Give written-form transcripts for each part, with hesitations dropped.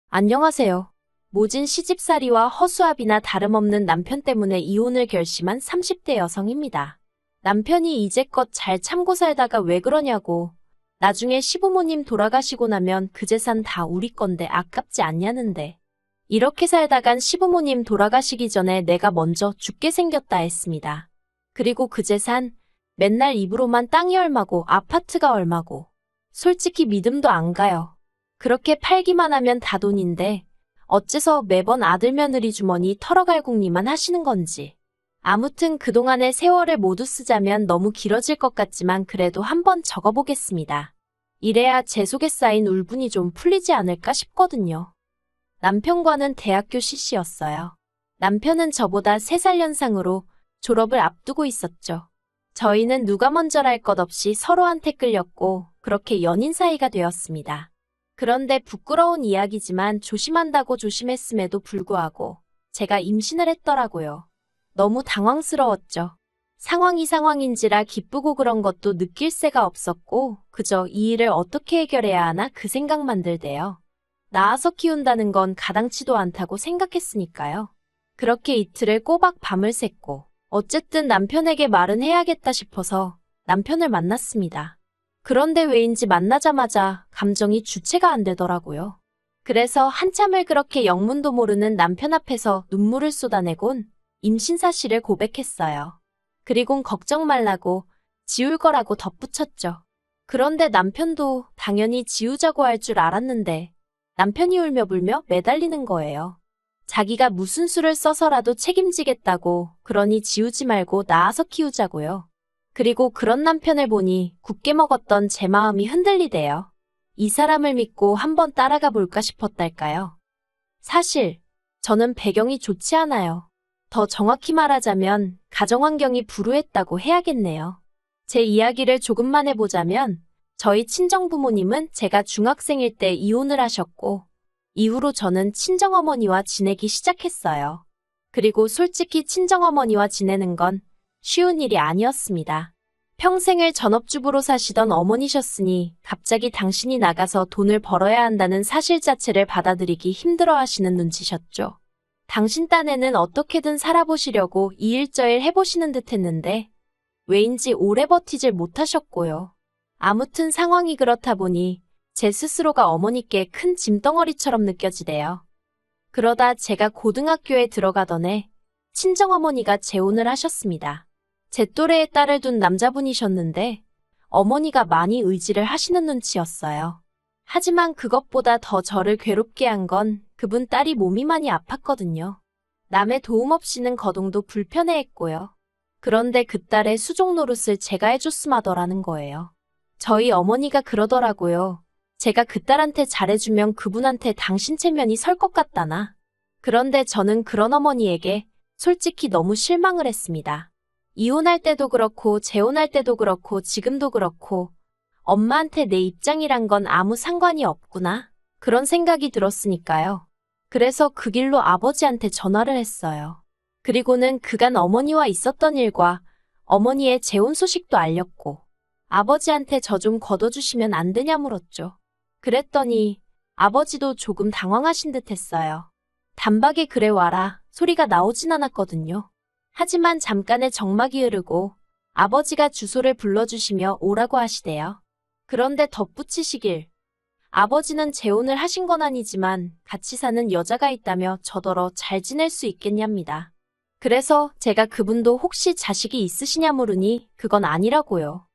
안녕하세요. 모진 시집살이와 허수아비나 다름없는 남편 때문에 이혼을 결심한 30대 여성입니다. 남편이 이제껏 잘 참고 살다가 왜 그러냐고. 나중에 시부모님 돌아가시고 나면 그 재산 다 우리 건데 아깝지 않냐는데. 이렇게 살다간 시부모님 돌아가시기 전에 내가 먼저 죽게 생겼다 했습니다. 그리고 그 재산 맨날 입으로만 땅이 얼마고 아파트가 얼마고. 솔직히 믿음도 안 가요. 그렇게 팔기만 하면 다 돈인데 어째서 매번 아들 며느리 주머니 털어갈궁리만 하시는 건지. 아무튼 그동안의 세월을 모두 쓰자면 너무 길어질 것 같지만 그래도 한번 적어보겠습니다. 이래야 제 속에 쌓인 울분이 좀 풀리지 않을까 싶거든요. 남편과는 대학교 CC였어요. 남편은 저보다 3살 연상으로 졸업을 앞두고 있었죠. 저희는 누가 먼저랄 것 없이 서로한테 끌렸고 그렇게 연인 사이가 되었습니다. 그런데 부끄러운 이야기지만 조심한다고 조심했음에도 불구하고 제가 임신을 했더라고요. 너무 당황스러웠죠. 상황이 상황인지라 기쁘고 그런 것도 느낄 새가 없었고 그저 이 일을 어떻게 해결해야 하나 그 생각만 들대요. 낳아서 키운다는 건 가당치도 않다고 생각했으니까요. 그렇게 이틀을 꼬박 밤을 샜고 어쨌든 남편에게 말은 해야겠다 싶어서 남편을 만났습니다. 그런데 왜인지 만나자마자 감정이 주체가 안 되더라고요. 그래서 한참을 그렇게 영문도 모르는 남편 앞에서 눈물을 쏟아내곤 임신 사실을 고백했어요. 그리곤 걱정 말라고 지울 거라고 덧붙였죠. 그런데 남편도 당연히 지우자고 할 줄 알았는데 남편이 울며 불며 매달리는 거예요. 자기가 무슨 수를 써서라도 책임지겠다고 그러니 지우지 말고 낳아서 키우자고요. 그리고 그런 남편을 보니 굳게 먹었던 제 마음이 흔들리대요. 이 사람을 믿고 한번 따라가 볼까 싶었달까요? 사실 저는 배경이 좋지 않아요. 더 정확히 말하자면 가정환경이 불우했다고 해야겠네요. 제 이야기를 조금만 해보자면 저희 친정부모님은 제가 중학생일 때 이혼을 하셨고 이후로 저는 친정어머니와 지내기 시작했어요. 그리고 솔직히 친정어머니와 지내는 건 쉬운 일이 아니었습니다. 평생을 전업주부로 사시던 어머니셨으니 갑자기 당신이 나가서 돈을 벌어야 한다는 사실 자체를 받아들이기 힘들어 하시는 눈치셨죠. 당신 딴에는 어떻게든 살아보시려고 이일저일 해보시는 듯 했는데 왜인지 오래 버티질 못하셨고요. 아무튼 상황이 그렇다 보니 제 스스로가 어머니께 큰 짐덩어리처럼 느껴지대요. 그러다 제가 고등학교에 들어가던 해 친정어머니가 재혼을 하셨습니다. 제 또래의 딸을 둔 남자분이셨는데 어머니가 많이 의지를 하시는 눈치였어요. 하지만 그것보다 더 저를 괴롭게 한 건 그분 딸이 몸이 많이 아팠거든요. 남의 도움 없이는 거동도 불편해했고요. 그런데 그 딸의 수족 노릇을 제가 해줬음 하더라는 거예요. 저희 어머니가 그러더라고요. 제가 그 딸한테 잘해주면 그분한테 당신 체면이 설 것 같다나. 그런데 저는 그런 어머니에게 솔직히 너무 실망을 했습니다. 이혼할 때도 그렇고 재혼할 때도 그렇고 지금도 그렇고 엄마한테 내 입장이란 건 아무 상관이 없구나. 그런 생각이 들었으니까요. 그래서 그 길로 아버지한테 전화를 했어요. 그리고는 그간 어머니와 있었던 일과 어머니의 재혼 소식도 알렸고 아버지한테 저 좀 거둬주시면 안 되냐 물었죠. 그랬더니 아버지도 조금 당황하신 듯 했어요. 단박에 그래 와라 소리가 나오진 않았거든요. 하지만 잠깐의 정막이 흐르고 아버지가 주소를 불러주시며 오라고 하시대요. 그런데 덧붙이시길. 아버지는 재혼을 하신 건 아니지만 같이 사는 여자가 있다며 저더러 잘 지낼 수 있겠냐입니다. 그래서 제가 그분도 혹시 자식이 있으시냐 물으니 그건 아니라고요.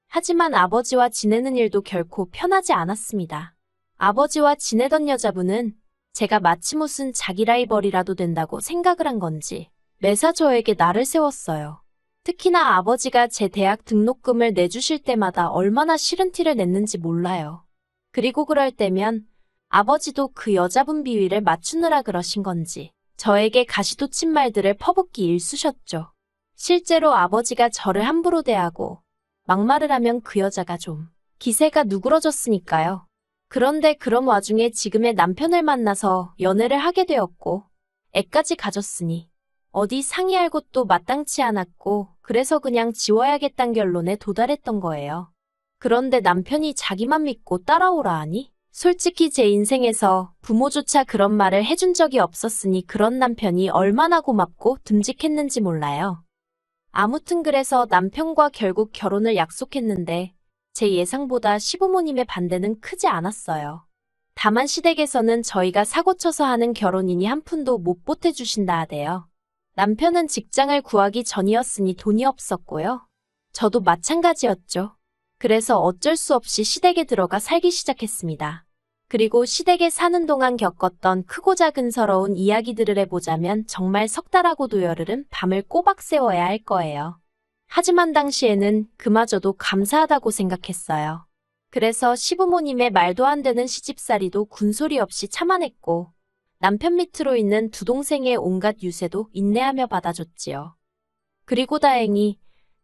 하지만 아버지와 지내는 일도 결코 편하지 않았습니다. 아버지와 지내던 여자분은 제가 마치 무슨 자기 라이벌이라도 된다고 생각을 한 건지 매사 저에게 날을 세웠어요. 특히나 아버지가 제 대학 등록금을 내주실 때마다 얼마나 싫은 티를 냈는지 몰라요. 그리고 그럴 때면 아버지도 그 여자분 비위를 맞추느라 그러신 건지 저에게 가시돋친 말들을 퍼붓기 일쑤셨죠. 실제로 아버지가 저를 함부로 대하고 막말을 하면 그 여자가 좀 기세가 누그러졌으니까요. 그런데 그런 와중에 지금의 남편을 만나서 연애를 하게 되었고 애까지 가졌으니 어디 상의할 곳도 마땅치 않았고 그래서 그냥 지워야겠다는 결론에 도달했던 거예요. 그런데 남편이 자기만 믿고 따라오라 하니 솔직히 제 인생에서 부모조차 그런 말을 해준 적이 없었으니 그런 남편이 얼마나 고맙고 듬직했는지 몰라요. 아무튼 그래서 남편과 결국 결혼을 약속했는데 제 예상보다 시부모님의 반대는 크지 않았어요. 다만 시댁에서는 저희가 사고쳐서 하는 결혼이니 한 푼도 못 보태주신다 하대요. 남편은 직장을 구하기 전이었으니 돈이 없었고요. 저도 마찬가지였죠. 그래서 어쩔 수 없이 시댁에 들어가 살기 시작했습니다. 그리고 시댁에 사는 동안 겪었던 크고 작은 서러운 이야기들을 해보자면 정말 석 달하고도 열흘은 밤을 꼬박 새워야 할 거예요. 하지만 당시에는 그마저도 감사하다고 생각했어요. 그래서 시부모님의 말도 안 되는 시집살이도 군소리 없이 참아냈고 남편 밑으로 있는 두 동생의 온갖 유세도 인내하며 받아줬지요. 그리고 다행히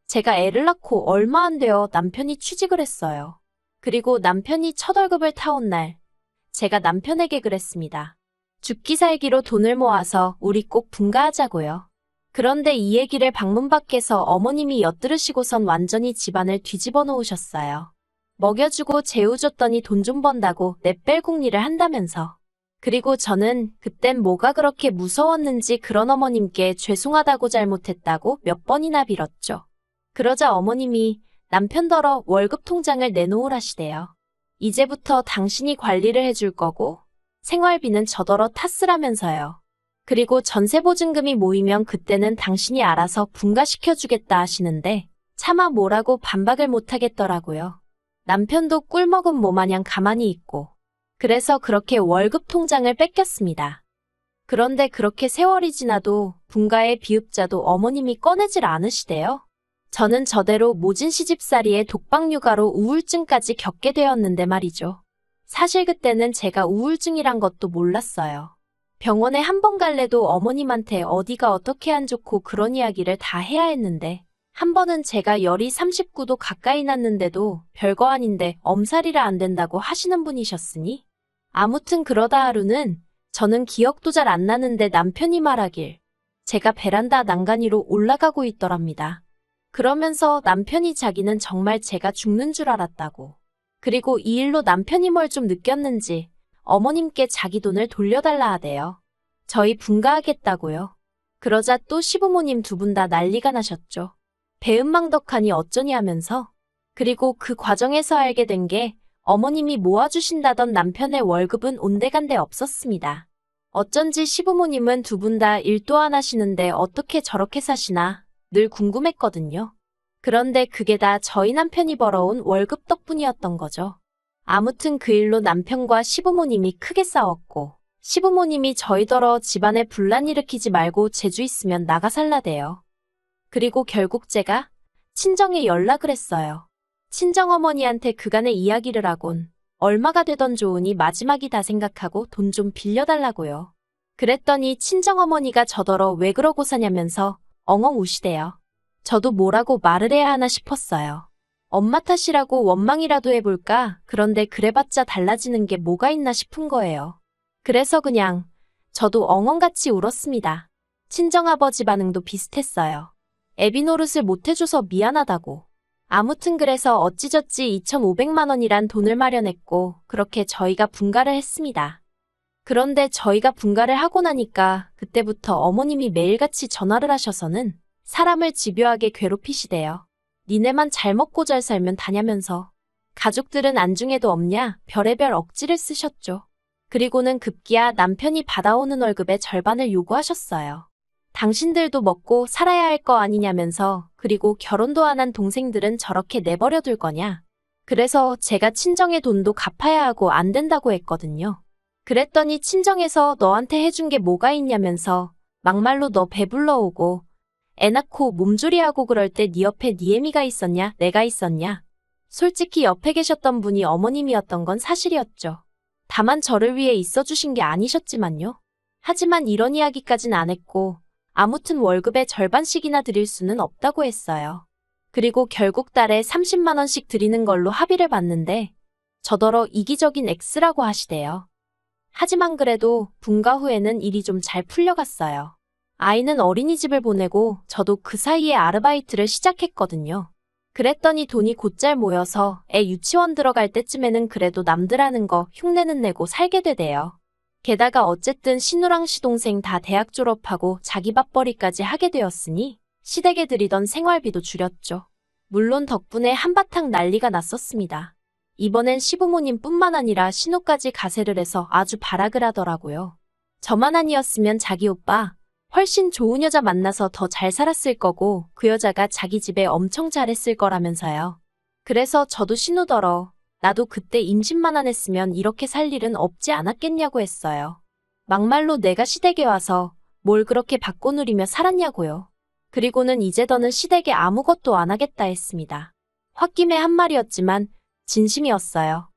제가 애를 낳고 얼마 안 되어 남편이 취직을 했어요. 그리고 남편이 첫 월급을 타온 날 제가 남편에게 그랬습니다. 죽기 살기로 돈을 모아서 우리 꼭 분가하자고요. 그런데 이 얘기를 방문 밖에서 어머님이 엿들으시고선 완전히 집안을 뒤집어 놓으셨어요. 먹여주고 재워줬더니 돈 좀 번다고 내뺄궁리를 한다면서. 그리고 저는 그땐 뭐가 그렇게 무서웠는지 그런 어머님께 죄송하다고 잘못했다고 몇 번이나 빌었죠. 그러자 어머님이 남편더러 월급 통장을 내놓으라시대요. 이제부터 당신이 관리를 해줄 거고 생활비는 저더러 탓쓰라면서요. 그리고 전세보증금이 모이면 그때는 당신이 알아서 분가시켜주겠다 하시는데 차마 뭐라고 반박을 못하겠더라고요. 남편도 꿀먹은 모마냥 가만히 있고 그래서 그렇게 월급 통장을 뺏겼습니다. 그런데 그렇게 세월이 지나도 분가의 비읍자도 어머님이 꺼내질 않으시대요. 저는 저대로 모진 시집살이에 독박육아로 우울증까지 겪게 되었는데 말이죠. 사실 그때는 제가 우울증이란 것도 몰랐어요. 병원에 한 번 갈래도 어머님한테 어디가 어떻게 안 좋고 그런 이야기를 다 해야 했는데 한 번은 제가 열이 39도 가까이 났는데도 별거 아닌데 엄살이라 안 된다고 하시는 분이셨으니 아무튼 그러다 하루는 저는 기억도 잘 안 나는데 남편이 말하길 제가 베란다 난간위로 올라가고 있더랍니다. 그러면서 남편이 자기는 정말 제가 죽는 줄 알았다고. 그리고 이 일로 남편이 뭘 좀 느꼈는지 어머님께 자기 돈을 돌려달라 하대요. 저희 분가하겠다고요. 그러자 또 시부모님 두 분 다 난리가 나셨죠. 배은망덕하니 어쩌니 하면서. 그리고 그 과정에서 알게 된 게 어머님이 모아주신다던 남편의 월급은 온데간데 없었습니다. 어쩐지 시부모님은 두 분 다 일도 안 하시는데 어떻게 저렇게 사시나 늘 궁금했거든요. 그런데 그게 다 저희 남편이 벌어온 월급 덕분이었던 거죠. 아무튼 그 일로 남편과 시부모님이 크게 싸웠고 시부모님이 저희더러 집안에 분란 일으키지 말고 재주 있으면 나가 살라대요. 그리고 결국 제가 친정에 연락을 했어요. 친정어머니한테 그간의 이야기를 하곤 얼마가 되던 좋으니 마지막이다 생각하고 돈 좀 빌려달라고요. 그랬더니 친정어머니가 저더러 왜 그러고 사냐면서 엉엉 우시대요. 저도 뭐라고 말을 해야 하나 싶었어요. 엄마 탓이라고 원망이라도 해볼까? 그런데 그래봤자 달라지는 게 뭐가 있나 싶은 거예요. 그래서 그냥 저도 엉엉같이 울었습니다. 친정아버지 반응도 비슷했어요. 애비 노릇을 못해줘서 미안하다고. 아무튼 그래서 어찌저찌 2,500만 원이란 돈을 마련했고 그렇게 저희가 분가를 했습니다. 그런데 저희가 분가를 하고 나니까 그때부터 어머님이 매일같이 전화를 하셔서는 사람을 집요하게 괴롭히시대요. 니네만 잘 먹고 잘 살면 다냐면서. 가족들은 안중에도 없냐 별의별 억지를 쓰셨죠. 그리고는 급기야 남편이 받아오는 월급의 절반을 요구하셨어요. 당신들도 먹고 살아야 할 거 아니냐면서. 그리고 결혼도 안 한 동생들은 저렇게 내버려 둘 거냐. 그래서 제가 친정의 돈도 갚아야 하고 안 된다고 했거든요. 그랬더니 친정에서 너한테 해준 게 뭐가 있냐면서 막말로 너 배불러 오고 애 낳고 몸조리하고 그럴 때 네 옆에 네 애미가 있었냐 내가 있었냐. 솔직히 옆에 계셨던 분이 어머님이었던 건 사실이었죠. 다만 저를 위해 있어주신 게 아니셨지만요. 하지만 이런 이야기까진 안 했고 아무튼 월급의 절반씩이나 드릴 수는 없다고 했어요. 그리고 결국 달에 30만 원씩 드리는 걸로 합의를 봤는데 저더러 이기적인 X라고 하시대요. 하지만 그래도 분가 후에는 일이 좀 잘 풀려갔어요. 아이는 어린이집을 보내고 저도 그 사이에 아르바이트를 시작했거든요. 그랬더니 돈이 곧잘 모여서 애 유치원 들어갈 때쯤에는 그래도 남들 하는 거 흉내는 내고 살게 되대요. 게다가 어쨌든 신우랑 시동생 다 대학 졸업하고 자기 밥벌이까지 하게 되었으니 시댁에 들이던 생활비도 줄였죠. 물론 덕분에 한바탕 난리가 났었습니다. 이번엔 시부모님뿐만 아니라 신우까지 가세를 해서 아주 발악을 하더라고요. 저만 아니었으면 자기 오빠 훨씬 좋은 여자 만나서 더 잘 살았을 거고 그 여자가 자기 집에 엄청 잘했을 거라면서요. 그래서 저도 신우더러 나도 그때 임신만 안 했으면 이렇게 살 일은 없지 않았겠냐고 했어요. 막말로 내가 시댁에 와서 뭘 그렇게 받고 누리며 살았냐고요. 그리고는 이제 더는 시댁에 아무것도 안 하겠다 했습니다. 홧김에 한 말이었지만 진심이었어요.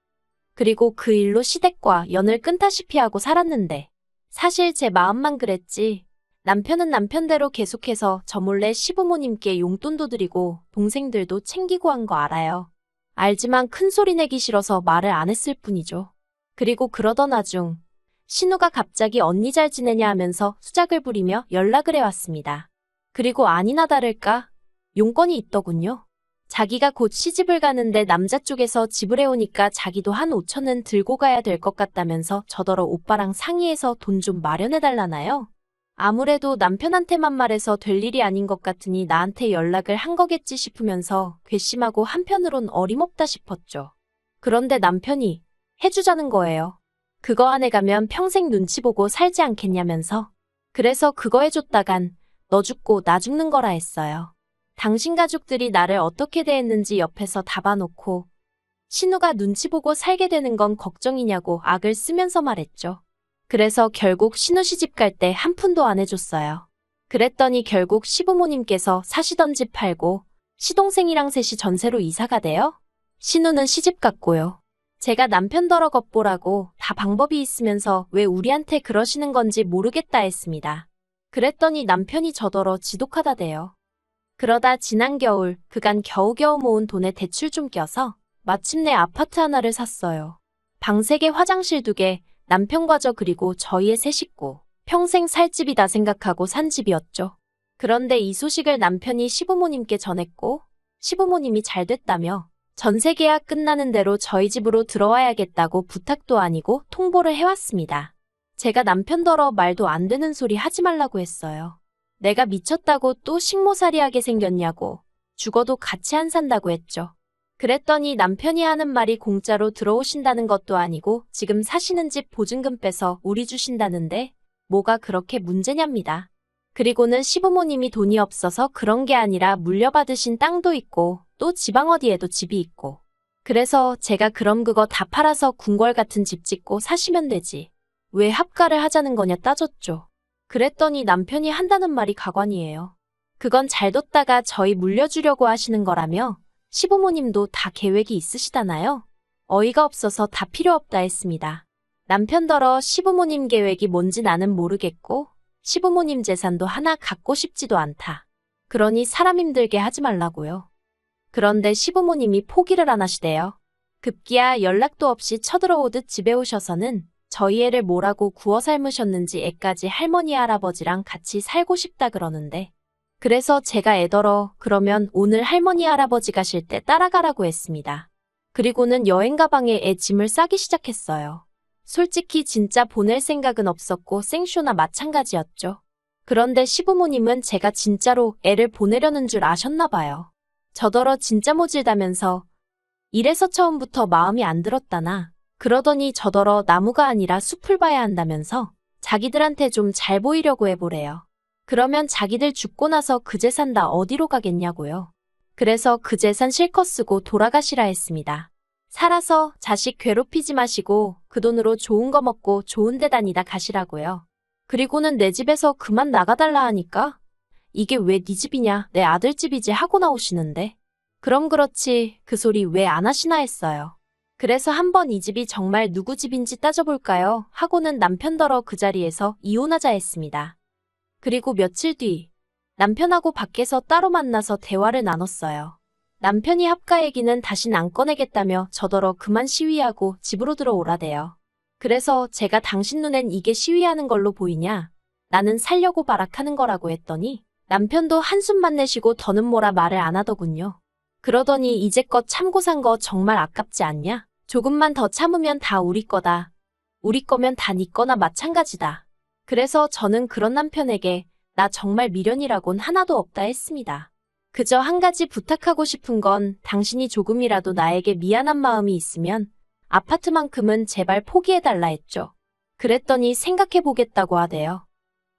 그리고 그 일로 시댁과 연을 끊다시피 하고 살았는데 사실 제 마음만 그랬지 남편은 남편대로 계속해서 저 몰래 시부모님께 용돈도 드리고 동생들도 챙기고 한 거 알아요. 알지만 큰 소리 내기 싫어서 말을 안 했을 뿐이죠. 그리고 그러던 와중 신우가 갑자기 언니 잘 지내냐 하면서 수작을 부리며 연락을 해왔습니다. 그리고 아니나 다를까 용건이 있더군요. 자기가 곧 시집을 가는데 남자 쪽에서 집을 해오니까 자기도 한 5천은 들고 가야 될 것 같다면서 저더러 오빠랑 상의해서 돈 좀 마련해달라나요? 아무래도 남편한테만 말해서 될 일이 아닌 것 같으니 나한테 연락을 한 거겠지 싶으면서 괘씸하고 한편으론 어림없다 싶었죠. 그런데 남편이 해주자는 거예요. 그거 안 해가면 평생 눈치 보고 살지 않겠냐면서. 그래서 그거 해줬다간 너 죽고 나 죽는 거라 했어요. 당신 가족들이 나를 어떻게 대했는지 옆에서 다 봐놓고 신우가 눈치 보고 살게 되는 건 걱정이냐고 악을 쓰면서 말했죠. 그래서 결국 신우 시집 갈 때 한 푼도 안 해줬어요. 그랬더니 결국 시부모님께서 사시던 집 팔고 시동생이랑 셋이 전세로 이사가 돼요. 신우는 시집 갔고요. 제가 남편더러 겉보라고 다 방법이 있으면서 왜 우리한테 그러시는 건지 모르겠다 했습니다. 그랬더니 남편이 저더러 지독하다대요. 그러다 지난 겨울 그간 겨우겨우 모은 돈에 대출 좀 껴서 마침내 아파트 하나를 샀어요. 방 3개, 화장실 2개, 남편과 저 그리고 저희의 3식구. 평생 살 집이다 생각하고 산 집이었죠. 그런데 이 소식을 남편이 시부모님께 전했고 시부모님이 잘 됐다며 전세 계약 끝나는 대로 저희 집으로 들어와야겠다고 부탁도 아니고 통보를 해왔습니다. 제가 남편더러 말도 안 되는 소리 하지 말라고 했어요. 내가 미쳤다고 또 식모살이하게 생겼냐고 죽어도 같이 안 산다고 했죠. 그랬더니 남편이 하는 말이 공짜로 들어오신다는 것도 아니고 지금 사시는 집 보증금 빼서 우리 주신다는데 뭐가 그렇게 문제냐입니다. 그리고는 시부모님이 돈이 없어서 그런 게 아니라 물려받으신 땅도 있고 또 지방 어디에도 집이 있고 그래서 제가 그럼 그거 다 팔아서 궁궐 같은 집 짓고 사시면 되지. 왜 합가를 하자는 거냐 따졌죠. 그랬더니 남편이 한다는 말이 가관이에요. 그건 잘 뒀다가 저희 물려주려고 하시는 거라며 시부모님도 다 계획이 있으시다나요? 어이가 없어서 다 필요 없다 했습니다. 남편더러 시부모님 계획이 뭔지 나는 모르겠고 시부모님 재산도 하나 갖고 싶지도 않다. 그러니 사람 힘들게 하지 말라고요. 그런데 시부모님이 포기를 안 하시대요. 급기야 연락도 없이 쳐들어오듯 집에 오셔서는 저희 애를 뭐라고 구워 삶으셨는지 애까지 할머니 할아버지랑 같이 살고 싶다 그러는데 그래서 제가 애더러 그러면 오늘 할머니 할아버지 가실 때 따라가라고 했습니다. 그리고는 여행 가방에 애 짐을 싸기 시작했어요. 솔직히 진짜 보낼 생각은 없었고 생쇼나 마찬가지였죠. 그런데 시부모님은 제가 진짜로 애를 보내려는 줄 아셨나 봐요. 저더러 진짜 모질다면서 이래서 처음부터 마음이 안 들었다나 그러더니 저더러 나무가 아니라 숲을 봐야 한다면서 자기들한테 좀 잘 보이려고 해보래요. 그러면 자기들 죽고 나서 그 재산 다 어디로 가겠냐고요. 그래서 그 재산 실컷 쓰고 돌아가시라 했습니다. 살아서 자식 괴롭히지 마시고 그 돈으로 좋은 거 먹고 좋은 데 다니다 가시라고요. 그리고는 내 집에서 그만 나가달라 하니까 이게 왜 네 집이냐 내 아들 집이지 하고 나오시는데 그럼 그렇지 그 소리 왜 안 하시나 했어요. 그래서 한번 이 집이 정말 누구 집인지 따져볼까요? 하고는 남편더러 그 자리에서 이혼하자 했습니다. 그리고 며칠 뒤 남편하고 밖에서 따로 만나서 대화를 나눴어요. 남편이 합가 얘기는 다신 안 꺼내겠다며 저더러 그만 시위하고 집으로 들어오라대요. 그래서 제가 당신 눈엔 이게 시위하는 걸로 보이냐? 나는 살려고 발악하는 거라고 했더니 남편도 한숨만 내쉬고 더는 뭐라 말을 안 하더군요. 그러더니 이제껏 참고 산 거 정말 아깝지 않냐? 조금만 더 참으면 다 우리 거다. 우리 거면 다 네 거나 마찬가지다. 그래서 저는 그런 남편에게 나 정말 미련이라곤 하나도 없다 했습니다. 그저 한 가지 부탁하고 싶은 건 당신이 조금이라도 나에게 미안한 마음이 있으면 아파트만큼은 제발 포기해달라 했죠. 그랬더니 생각해보겠다고 하대요.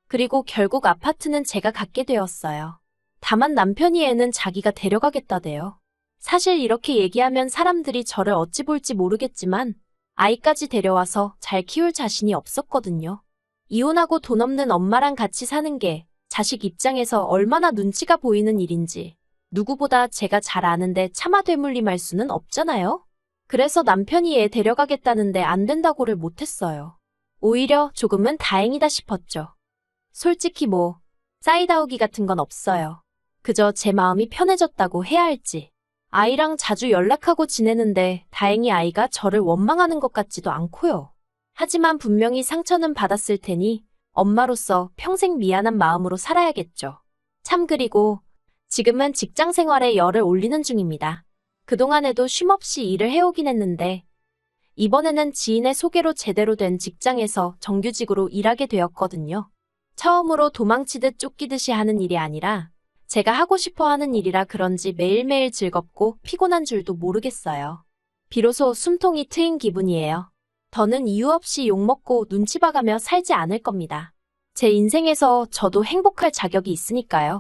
그리고 결국 아파트는 제가 갖게 되었어요. 다만 남편이 애는 자기가 데려가겠다대요. 사실 이렇게 얘기하면 사람들이 저를 어찌 볼지 모르겠지만 아이까지 데려와서 잘 키울 자신이 없었거든요. 이혼하고 돈 없는 엄마랑 같이 사는 게 자식 입장에서 얼마나 눈치가 보이는 일인지 누구보다 제가 잘 아는데 차마 되물림할 수는 없잖아요. 그래서 남편이 애 데려가겠다는데 안 된다고를 못했어요. 오히려 조금은 다행이다 싶었죠. 솔직히 사이다우기 같은 건 없어요. 그저 제 마음이 편해졌다고 해야 할지. 아이랑 자주 연락하고 지내는데 다행히 아이가 저를 원망하는 것 같지도 않고요. 하지만 분명히 상처는 받았을 테니 엄마로서 평생 미안한 마음으로 살아야겠죠. 참 그리고 지금은 직장 생활에 열을 올리는 중입니다. 그동안에도 쉼없이 일을 해오긴 했는데 이번에는 지인의 소개로 제대로 된 직장에서 정규직으로 일하게 되었거든요. 처음으로 도망치듯 쫓기듯이 하는 일이 아니라 제가 하고 싶어 하는 일이라 그런지 매일매일 즐겁고 피곤한 줄도 모르겠어요. 비로소 숨통이 트인 기분이에요. 더는 이유 없이 욕먹고 눈치 봐가며 살지 않을 겁니다. 제 인생에서 저도 행복할 자격이 있으니까요.